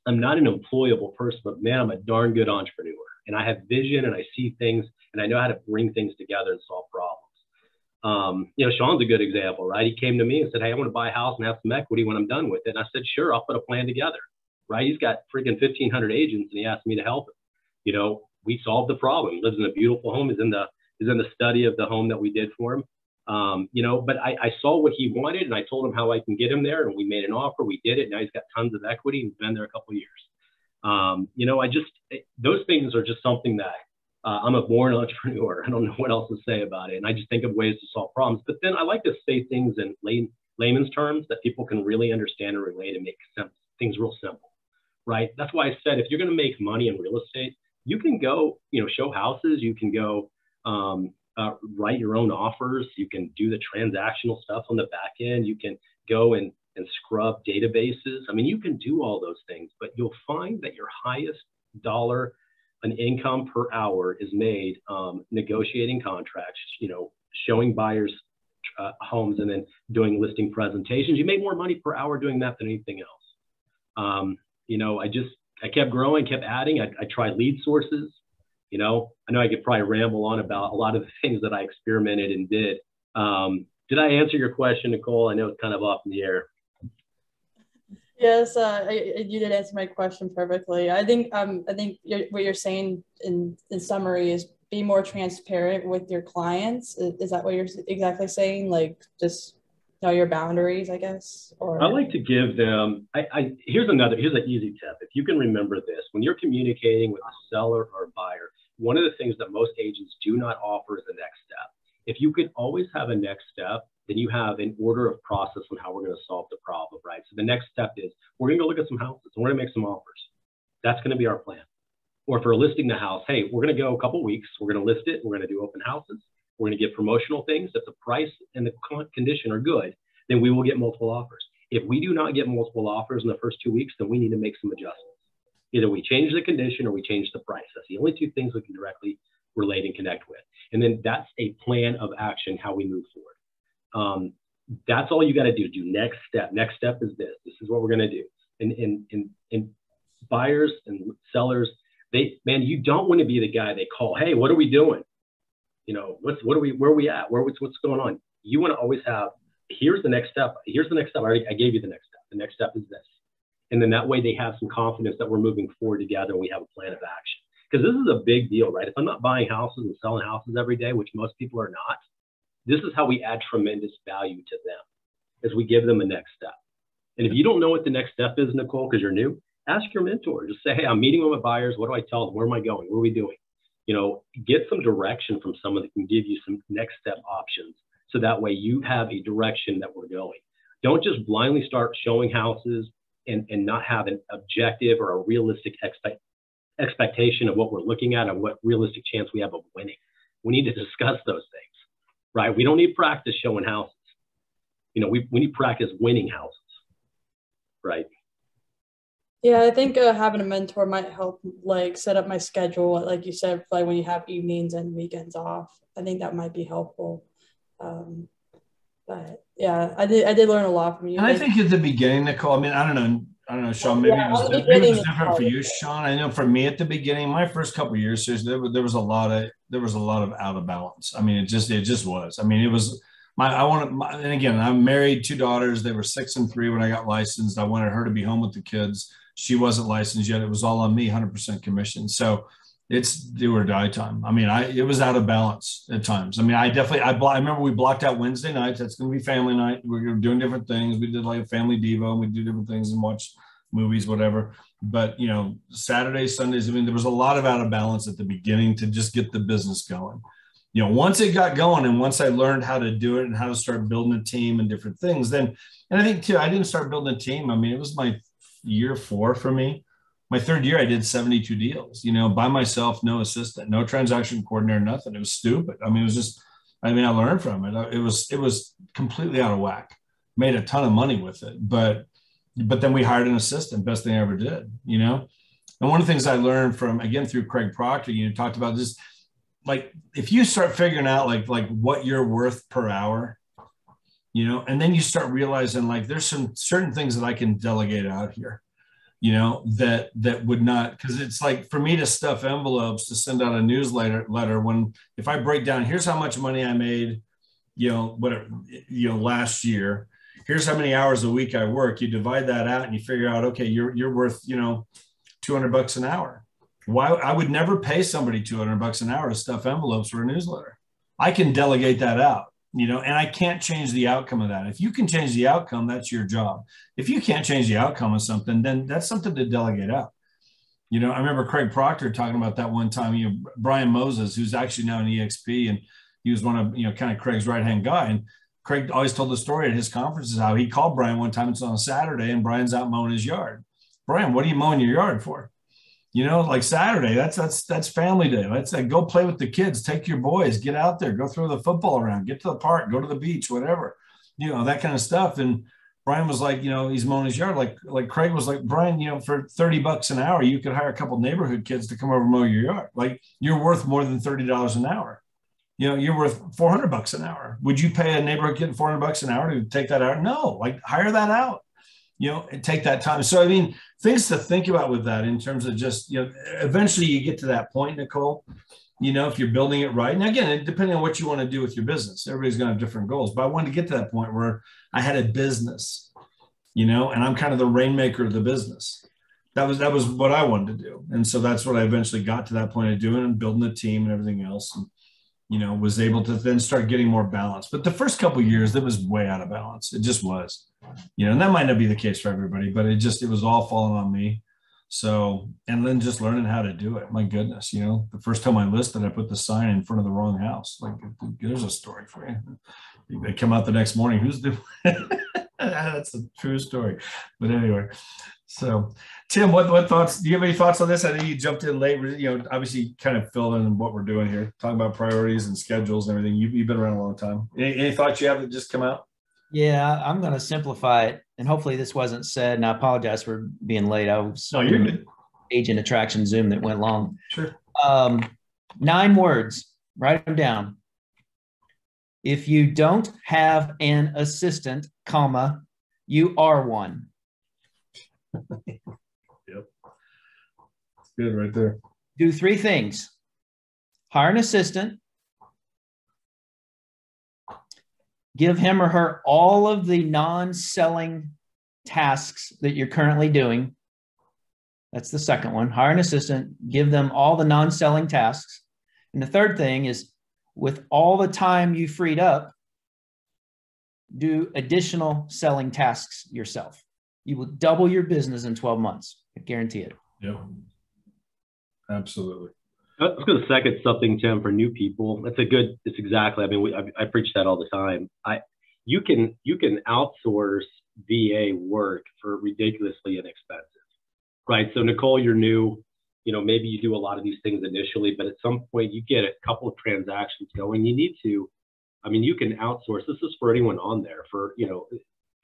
I'm not an employable person, but man, I'm a darn good entrepreneur. And I have vision and I see things and I know how to bring things together and solve problems. Shaune's a good example, right? He came to me and said, hey, I want to buy a house and have some equity when I'm done with it. And I said, sure, I'll put a plan together, right? He's got freaking 1,500 agents and he asked me to help him. We solved the problem. He lives in a beautiful home. He's in the study of the home that we did for him. But I saw what he wanted and I told him how I can get him there. And we made an offer. We did it. Now he's got tons of equity and he's been there a couple of years. Those things are just something that I'm a born entrepreneur. I don't know what else to say about it. And I just think of ways to solve problems. But then I like to say things in layman's terms that people can really understand and relate and make sense, things real simple, right? That's why I said, if you're going to make money in real estate, you can go, show houses, you can go write your own offers, you can do the transactional stuff on the back end, you can go and scrub databases. I mean, you can do all those things, but you'll find that your highest dollar an income per hour is made negotiating contracts, showing buyers homes and then doing listing presentations. You make more money per hour doing that than anything else. I kept growing, kept adding. I tried lead sources. I know I could probably ramble on about a lot of the things that I experimented and did. Did I answer your question, Nicole? I know it's kind of up in the air. Yes, you did answer my question perfectly. I think what you're saying in summary is be more transparent with your clients. Is that what you're exactly saying? Like just know your boundaries, I guess? Or I like to give them, here's an easy tip. If you can remember this, when you're communicating with a seller or a buyer, one of the things that most agents do not offer is the next step. If you could always have a next step, then you have an order of process on how we're going to solve the problem, right? So the next step is we're going to go look at some houses and we're going to make some offers. That's going to be our plan. Or if we're listing the house, hey, we're going to go a couple of weeks, we're going to list it, we're going to do open houses, we're going to get promotional things. If the price and the condition are good, then we will get multiple offers. If we do not get multiple offers in the first 2 weeks, then we need to make some adjustments. Either we change the condition or we change the price. That's the only two things we can directly relate and connect with. And then that's a plan of action, how we move forward. That's all you got to do. Do next step. Next step is this. This is what we're going to do. And buyers and sellers, you don't want to be the guy they call. Hey, what are we doing? Where are we at? What's going on? You want to always have, here's the next step. Here's the next step. I gave you the next step. The next step is this. And then that way they have some confidence that we're moving forward together and we have a plan of action. Because this is a big deal, right? If I'm not buying houses and selling houses every day, which most people are not, this is how we add tremendous value to them, as we give them a next step. And if you don't know what the next step is, Nicole, because you're new, ask your mentor. Just say, hey, I'm meeting with my buyers. What do I tell them? Where am I going? What are we doing? Get some direction from someone that can give you some next step options. So that way you have a direction that we're going. Don't just blindly start showing houses and not have an objective or a realistic expectation of what we're looking at and what realistic chance we have of winning. We need to discuss those things, right? We don't need practice showing houses. We need practice winning houses, right? Yeah, I think having a mentor might help, like set up my schedule, like you said, like when you have evenings and weekends off. I think that might be helpful. But yeah, I did learn a lot from you. And I think at the beginning, Nicole, I don't know, Shaune, maybe it was different for you, Shaune. I know for me at the beginning, my first couple of years, there was a lot of out of balance. It just was. It was and again, I'm married, 2 daughters. They were 6 and 3 when I got licensed. I wanted her to be home with the kids. She wasn't licensed yet. It was all on me, 100% commission. So it's do or die time. It was out of balance at times. I remember we blocked out Wednesday nights. That's going to be family night. We're doing different things. We did like a family Devo and we do different things and watch movies, whatever. But, Saturdays, Sundays, there was a lot of out of balance at the beginning to just get the business going. Once it got going and once I learned how to do it and how to start building a team and different things, then, and I think too, I didn't start building a team. It was my year 4 for me. My 3rd year, I did 72 deals, by myself, no assistant, no transaction coordinator, nothing. It was stupid. It was just, I learned from it. It was completely out of whack. Made a ton of money with it, but then we hired an assistant, best thing I ever did, And one of the things I learned from, again, through Craig Proctor, talked about this, like, if you start figuring out like what you're worth per hour, and then you start realizing like, there's some certain things that I can delegate out here. That would not, because it's like for me to stuff envelopes to send out a newsletter when if I break down, here's how much money I made whatever, last year, here's how many hours a week I work. You divide that out and you figure out, okay, you're worth, $200 an hour. Why? I would never pay somebody $200 an hour to stuff envelopes for a newsletter. I can delegate that out, and I can't change the outcome of that. If you can change the outcome, that's your job. If you can't change the outcome of something, then that's something to delegate out. I remember Craig Proctor talking about that one time, Brian Moses, who's actually now in EXP, and he was one of, kind of Craig's right-hand guy. And Craig always told the story at his conferences, how he called Brian one time. It's on a Saturday and Brian's out mowing his yard. Brian, what are you mowing your yard for? Like Saturday, that's family day. Let's go play with the kids, take your boys, get out there, go throw the football around, get to the park, go to the beach, whatever, that kind of stuff. And Brian was like, he's mowing his yard. Like Craig was like, Brian, for $30 an hour, you could hire a couple neighborhood kids to come over and mow your yard. Like, you're worth more than $30 an hour. You're worth $400 an hour. Would you pay a neighborhood kid $400 an hour to take that out? No, like, hire that out, and take that time. So, I mean, things to think about with that in terms of just, eventually you get to that point, Nicole, if you're building it right. And again, depending on what you want to do with your business, everybody's going to have different goals, but I wanted to get to that point where I had a business, and I'm kind of the rainmaker of the business. That was what I wanted to do. And so that's what I eventually got to that point of doing, and building a team and everything else. And, was able to then start getting more balance. But the first couple of years, that was way out of balance. It just was, and that might not be the case for everybody, but it was all falling on me. So, and then just learning how to do it. My goodness, the first time I listed, I put the sign in front of the wrong house. Like, there's a story for you. They come out the next morning. Who's doing? That's a true story. But anyway, so Tim, what thoughts? Do you have any thoughts on this? I know you jumped in late. Obviously, kind of fill in what we're doing here, talking about priorities and schedules and everything. You've been around a long time. Any thoughts you have that just come out? Yeah, I'm going to simplify it, and hopefully this wasn't said. And I apologize for being late. I was you're good. Agent attraction Zoom that went long. Sure. 9 words. Write them down. If you don't have an assistant, comma, you are one. Yep. That's good right there. Do 3 things. Hire an assistant. Give him or her all of the non-selling tasks that you're currently doing. That's the second one. Hire an assistant. Give them all the non-selling tasks. And the third thing is, with all the time you freed up, do additional selling tasks yourself. You will double your business in 12 months. I guarantee it. Yep. Absolutely. I was going to second something, Tim, for new people. It's exactly, I mean, I preach that all the time. You can outsource VA work for ridiculously inexpensive, right? So Nicole, you're new, maybe you do a lot of these things initially, but at some point you get a couple of transactions going. You can outsource. This is for anyone on there for, $50,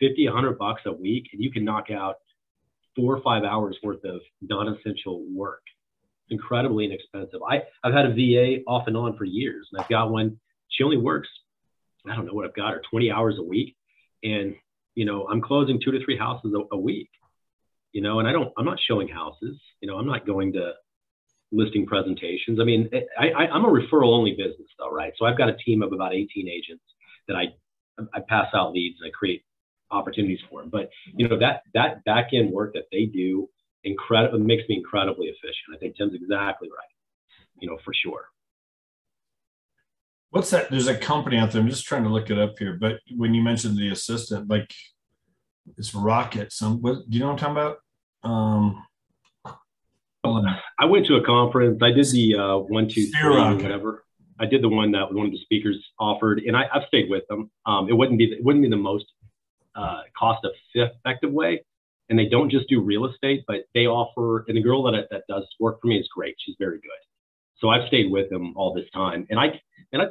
$100 a week, and you can knock out 4 or 5 hours worth of non-essential work. Incredibly inexpensive. I've had a VA off and on for years, and I've got one. She only works, I don't know what I've got her, 20 hours a week, and I'm closing 2 to 3 houses a week. And I'm not showing houses. I'm not going to listing presentations. I mean, I'm a referral only business though, right? So I've got a team of about 18 agents that I pass out leads and I create opportunities for them. But that back end work that they do makes me incredibly efficient. I think Tim's exactly right. For sure. What's that? There's a company out there. I'm just trying to look it up here. But when you mentioned the assistant, like it's Rocket. Do you know what I'm talking about? I went to a conference. I did the 1, 2, 3, or whatever. I did the one that one of the speakers offered, and I've stayed with them. It wouldn't be the most cost effective way, and they don't just do real estate, but they offer. And the girl that does work for me is great. She's very good. So I've stayed with them all this time, and I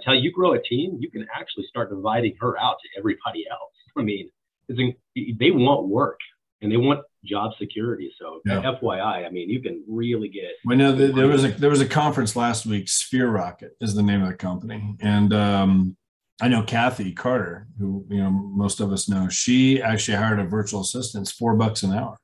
tell you, you grow a team, you can actually start dividing her out to everybody else. I mean, they want work and they want job security. So yeah. FYI, I mean, you can really get. Well, no, there was a conference last week. Sphere Rocket is the name of the company, and I know Kathy Carter, who most of us know. She actually hired a virtual assistant, $4 an hour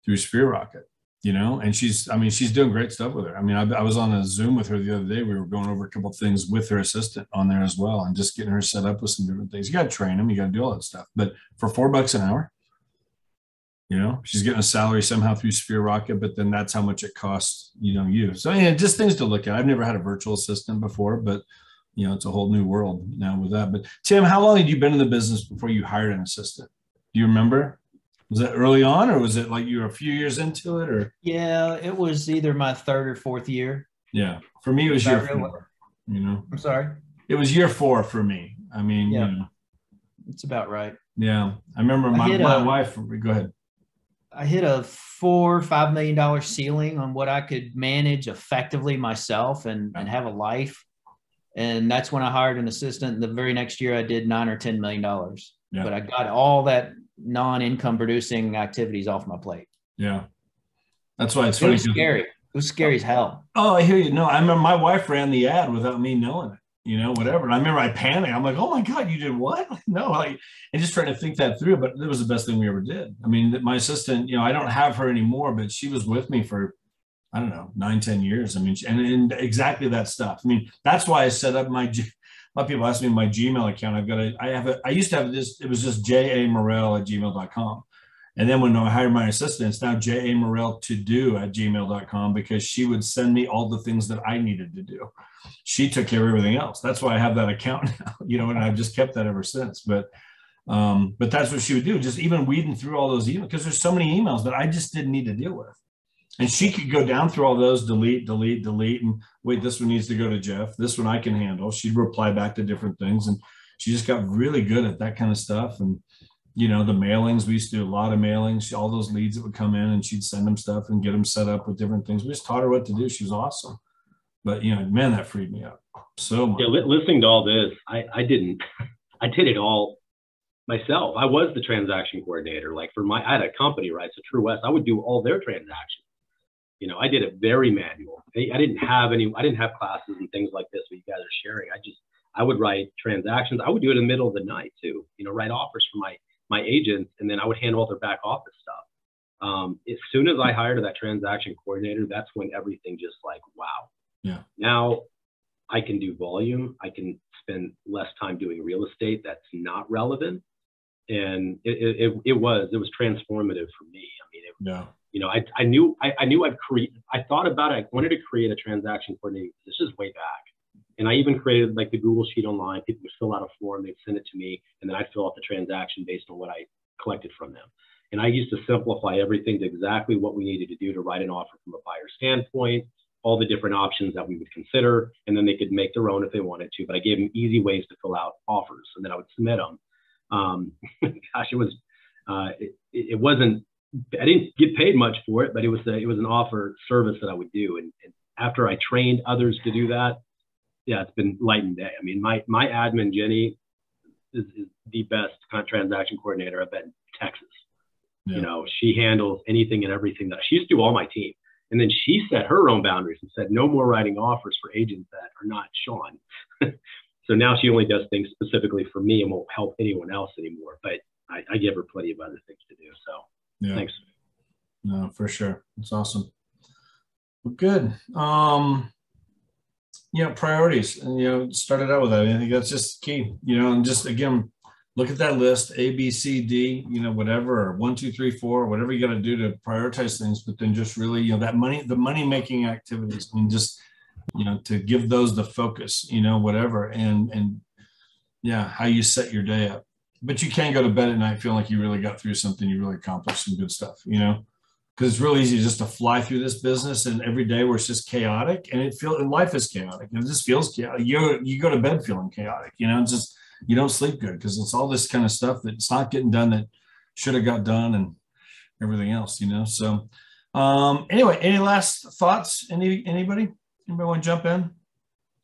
through Sphere Rocket. you know, and she's doing great stuff with her. I mean, I was on a Zoom with her the other day. We were going over a couple of things with her assistant on there as well, and just getting her set up with some different things. You got to train them, you got to do all that stuff. But for $4 an hour, you know, she's getting a salary somehow through Sphere Rocket, but then that's how much it costs, you know, you. So yeah, just things to look at. I've never had a virtual assistant before, but you know, it's a whole new world now with that. But Tim, how long had you been in the business before you hired an assistant? Do you remember? Was that early on, or was it like you were a few years into it, or? Yeah, it was either my third or fourth year. Yeah, for me it was year 4. You know, I'm sorry. It was year 4 for me. I mean, yeah, you know, it's about right. Yeah, I remember my wife. Go ahead. I hit a $4 or $5 million ceiling on what I could manage effectively myself and have a life, and that's when I hired an assistant. The very next year, I did $9 or $10 million. Yeah. But I got all that non-income producing activities off my plate. Yeah. That's why it's funny. It was scary. It was scary as hell. Oh, I hear you. No, I remember my wife ran the ad without me knowing it, you know, whatever. And I remember I panicked. I'm like, oh my God, you did what? No, like, and just trying to think that through, but it was the best thing we ever did. I mean, my assistant, you know, I don't have her anymore, but she was with me for, I don't know, 9-10 years. I mean, and exactly that stuff. I mean, that's why I set up my, a lot of people ask me my Gmail account. I used to have this, it was just jamorell@gmail.com. And then when I hired my assistant, it's now jamorell2do@gmail.com, because she would send me all the things that I needed to do. She took care of everything else. That's why I have that account now, you know, and I've just kept that ever since. But that's what she would do, just even weeding through all those emails, because there's so many emails that I just didn't need to deal with. And she could go down through all those, delete, and wait, this one needs to go to Jeff. This one I can handle. She'd reply back to different things. And she just got really good at that kind of stuff. And, you know, the mailings, we used to do a lot of mailings, all those leads that would come in, and she'd send them stuff and get them set up with different things. We just taught her what to do. She was awesome. But, you know, man, that freed me up so much. Yeah, listening to all this, I did it all myself. I was the transaction coordinator. Like I had a company, right? So True West, I would do all their transactions. You know, I did it very manual. I didn't have classes and things like this that you guys are sharing. I would write transactions. I would do it in the middle of the night too, you know, write offers for my agents, and then I would handle all their back office stuff. As soon as I hired that transaction coordinator, that's when everything just like, wow. Yeah. Now I can do volume. I can spend less time doing real estate that's not relevant. And it was transformative for me. I mean, you know, I thought about it. I wanted to create a transaction coordinator. This is way back. And I even created like the Google sheet online. People would fill out a form, they'd send it to me, and then I'd fill out the transaction based on what I collected from them. And I used to simplify everything to exactly what we needed to do to write an offer from a buyer standpoint, all the different options that we would consider, and then they could make their own if they wanted to. But I gave them easy ways to fill out offers, and then I would submit them. Gosh, it wasn't, I didn't get paid much for it, but it was an offer service that I would do. And after I trained others to do that, yeah, it's been light and day. I mean, my admin, Jenny, is the best kind of transaction coordinator I've been in Texas. Yeah. You know, she handles anything and everything that she used to do all my team. And then she set her own boundaries and said, no more writing offers for agents that are not Shaune. So now she only does things specifically for me and won't help anyone else anymore. But I give her plenty of other things to do. So yeah. Thanks. No, for sure. It's awesome. Well, good. You know, priorities, and, you know, started out with that. I think that's just key, you know, and just, again, look at that list, A, B, C, D, you know, whatever, or 1, 2, 3, 4, whatever you got to do to prioritize things, but then just really, you know, the money making activities, I mean, just, you know, to give those the focus, you know, whatever. And yeah, how you set your day up, but you can't go to bed at night feeling like you really got through something, you really accomplished some good stuff, you know, because it's really easy just to fly through this business, and every day where it's just chaotic, and life is chaotic, and it just feels chaotic. You go to bed feeling chaotic, you know, it's just, you don't sleep good because it's all this kind of stuff that's not getting done that should have got done, and everything else, you know. So anyway, any last thoughts? Anybody want to jump in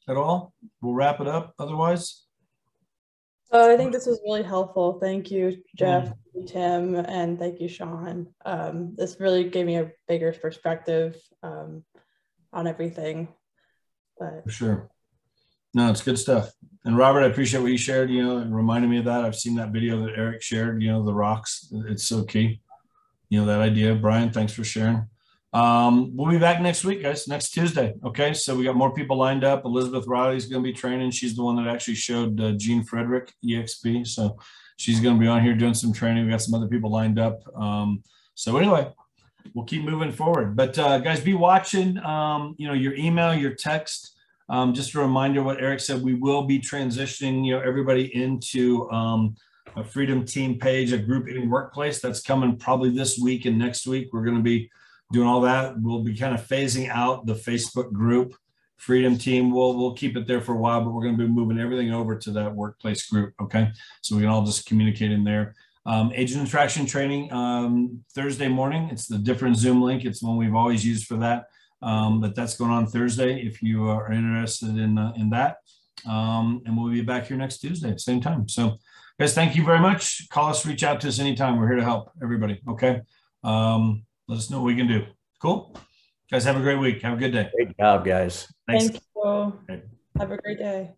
at all? We'll wrap it up otherwise. I think this was really helpful. Thank you, Jeff, Tim, and thank you, Shaune. This really gave me a bigger perspective on everything. But. For sure. No, it's good stuff. And Robert, I appreciate what you shared, you know, and reminded me of that. I've seen that video that Eric shared, you know, the rocks. It's so key, you know, that idea. Brian, thanks for sharing. We'll be back next week, guys, next Tuesday. Okay, so we got more people lined up. Elizabeth Riley's going to be training. She's the one that actually showed Gene Frederick EXP. So she's going to be on here doing some training. We got some other people lined up. So anyway, we'll keep moving forward. But guys, be watching, your email, your text. Just a reminder what Eric said, we will be transitioning, everybody into a Freedom Team page, a group in workplace. That's coming probably this week and next week. We're going to be doing all that. We'll be kind of phasing out the Facebook group Freedom Team. We'll keep it there for a while, but we're going to be moving everything over to that workplace group. Okay. So we can all just communicate in there. Agent interaction training Thursday morning. It's the different Zoom link. It's the one we've always used for that. But that's going on Thursday if you are interested in that. And we'll be back here next Tuesday at the same time. So guys, thank you very much. Call us, reach out to us anytime. We're here to help everybody. Okay. Let us know what we can do. Cool. Guys, have a great week. Have a good day. Great job, guys. Thanks. Thank you. Have a great day.